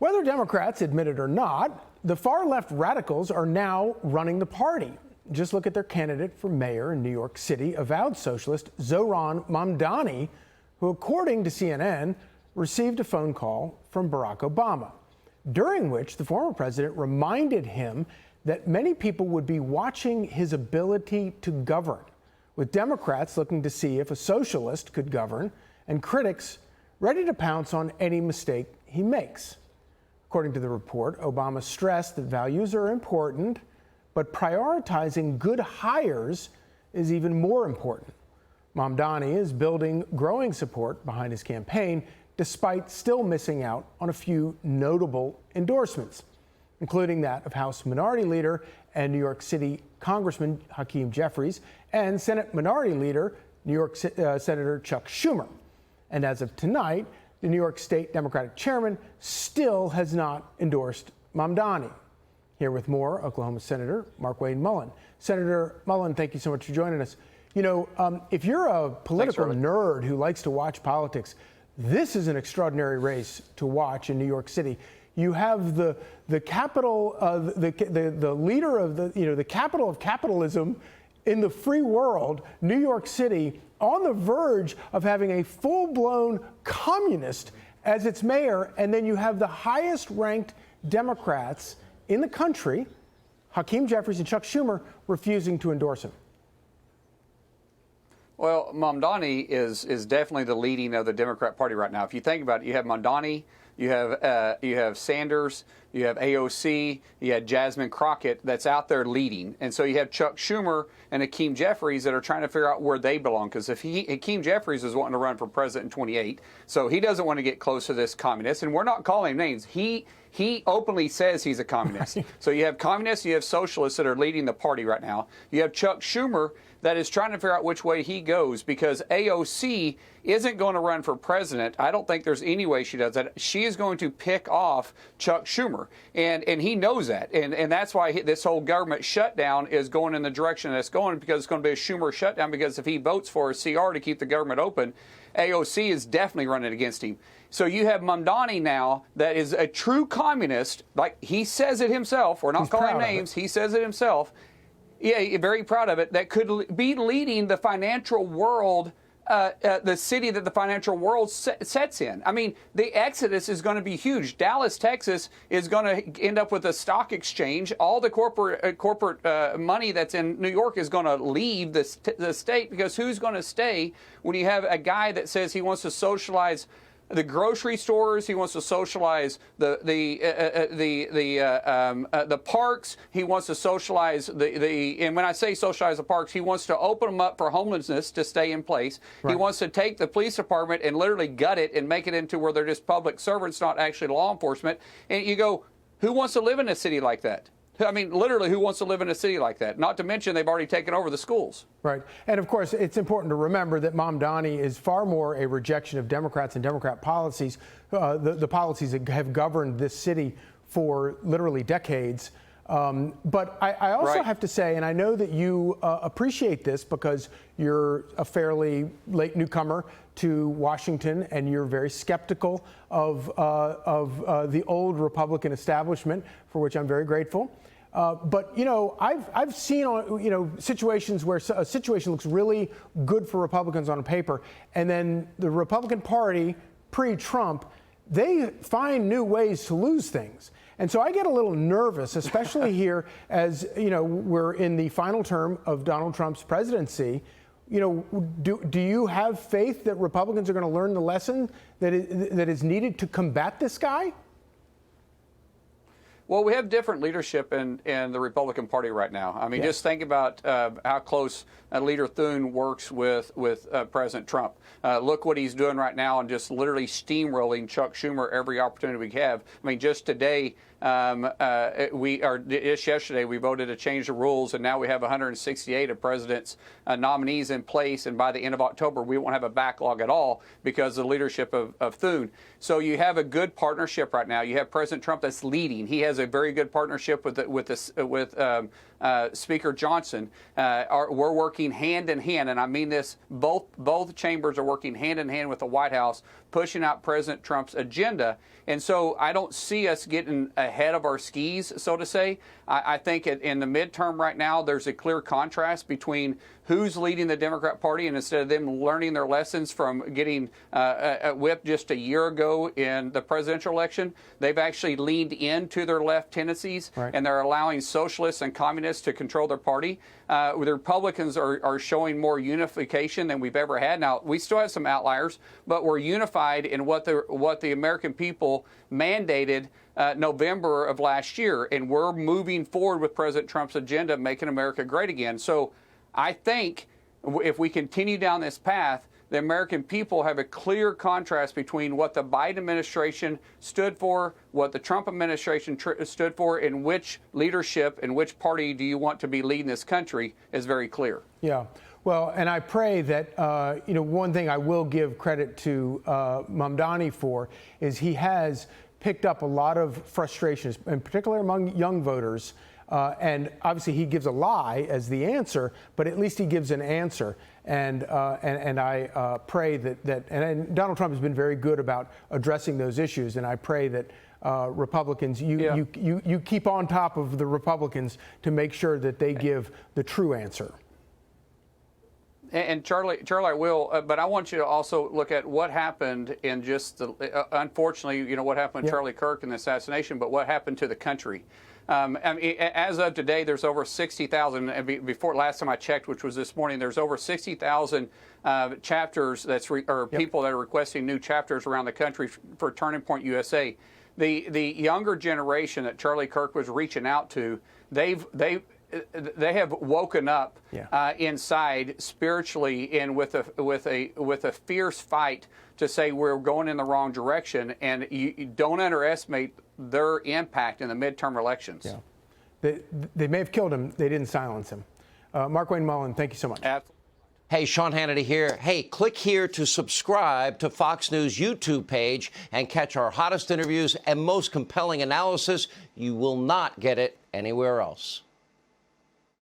Whether Democrats admit it or not, the far-left radicals are now running the party. Just look at their candidate for mayor in New York City, avowed socialist Zohran Mamdani, who, according to CNN, received a phone call from Barack Obama, during which the former president reminded him that many people would be watching his ability to govern, with Democrats looking to see if a socialist could govern and critics ready to pounce on any mistake he makes. According to the report, Obama stressed that values are important, but prioritizing good hires is even more important. Mamdani is building growing support behind his campaign, despite still missing out on a few notable endorsements, including that of House Minority Leader and New York City Congressman Hakeem Jeffries and Senate Minority Leader, New York Senator Chuck Schumer. And as of tonight, the New York State Democratic chairman still has not endorsed Mamdani. Here with more, Oklahoma Senator Markwayne Mullin. Senator Mullin, thank you so much for joining us. You know, if you're a political nerd who likes to watch politics, this is an extraordinary race to watch in New York City. You have the capital of the leader of the capital of capitalism in the free world, New York City, on the verge of having a full-blown communist as its mayor, and then you have the highest-ranked Democrats in the country, Hakeem Jeffries and Chuck Schumer, refusing to endorse him. Well, Mamdani is definitely the leading of the Democrat Party right now. If you think about it, you have Mamdani, you have Sanders, you have AOC, you have Jasmine Crockett that's out there leading. And so you have Chuck Schumer and Hakeem Jeffries that are trying to figure out where they belong. Because if Hakeem Jeffries is wanting to run for president in 28, so he doesn't want to get close to this communist. And we're not calling him names. He openly says he's a communist. Right. So you have communists, you have socialists that are leading the party right now. You have Chuck Schumer that is trying to figure out which way he goes, because AOC isn't going to run for president. I don't think there's any way she does that. She is going to pick off Chuck Schumer, and he knows that. And that's why this whole government shutdown is going in the direction that it's going, because it's going to be a Schumer shutdown, because if he votes for a CR to keep the government open, AOC is definitely running against him. So you have Mamdani now that is a true communist, like he says it himself. We're not calling names. He says it himself. Yeah, very proud of it. That could be leading the financial world, the city that the financial world sets in. I mean, the exodus is going to be huge. Dallas, Texas is going to end up with a stock exchange. All the corporate money that's in New York is going to leave the state, because who's going to stay when you have a guy that says he wants to socialize the grocery stores, he wants to socialize the parks, he wants to socialize and when I say socialize the parks, he wants to open them up for homelessness to stay in place. Right. He wants to take the police department and literally gut it and make it into where they're just public servants, not actually law enforcement. And you go, who wants to live in a city like that? I mean, literally, who wants to live in a city like that? Not to mention they've already taken over the schools. Right. And, of course, it's important to remember that Mamdani is far more a rejection of Democrats and Democrat policies, the policies that have governed this city for literally decades. But I also have to say, and I know that you appreciate this because you're a fairly late newcomer to Washington, and you're very skeptical of the old Republican establishment, for which I'm very grateful. But, you know, I've seen, you know, situations where a situation looks really good for Republicans on paper, and then the Republican Party, pre-Trump, they find new ways to lose things. And so I get a little nervous, especially here as, you know, we're in the final term of Donald Trump's presidency. You know, do you have faith that Republicans are going to learn the lesson that is needed to combat this guy? Well, we have different leadership in the Republican Party right now. I mean, just think about how close Leader Thune works with President Trump. Look what he's doing right now, and just literally steamrolling Chuck Schumer every opportunity we have. I mean, just today, just yesterday, we voted to change the rules, and now we have 168 of President's nominees in place, and by the end of October, we won't have a backlog at all because of the leadership of Thune. So you have a good partnership right now. You have President Trump that's leading. He has has a very good partnership with Speaker Johnson. We're working hand in hand, and I mean this. Both chambers are working hand in hand with the White House, pushing out President Trump's agenda. And so I don't see us getting ahead of our skis, so to say. I think in the midterm right now, there's a clear contrast between who's leading the Democrat Party, and instead of them learning their lessons from getting whipped just a year ago in the presidential election, they've actually leaned into their left tendencies, right, and they're allowing socialists and communists to control their party. The Republicans are showing more unification than we've ever had. Now, we still have some outliers, but we're unified in what the American people mandated November of last year, and we're moving forward with President Trump's agenda, making America great again. So I think if we continue down this path, the American people have a clear contrast between what the Biden administration stood for, what the Trump administration stood for, and which leadership and which party do you want to be leading this country is very clear. Yeah. Well, and I pray that, one thing I will give credit to Mamdani for is he has picked up a lot of frustrations, in particular among young voters. And obviously he gives a lie as the answer, but at least he gives an answer. And I pray that Donald Trump has been very good about addressing those issues. And I pray that Republicans, you keep on top of the Republicans to make sure that they give the true answer. And Charlie, I will, but I want you to also look at what happened in just unfortunately, what happened with Charlie Kirk and the assassination, but what happened to the country. I mean, as of today, there's over 60,000. Before last time I checked, which was this morning, there's over 60,000 chapters people that are requesting new chapters around the country for Turning Point USA. The younger generation that Charlie Kirk was reaching out to, they have woken up inside spiritually and with a fierce fight to say we're going in the wrong direction, and you don't underestimate their impact in the midterm elections. Yeah. They may have killed him. They didn't silence him. Markwayne Mullin, thank you so much. Absolutely. Hey, Sean Hannity here. Hey, click here to subscribe to Fox News YouTube page and catch our hottest interviews and most compelling analysis. You will not get it anywhere else.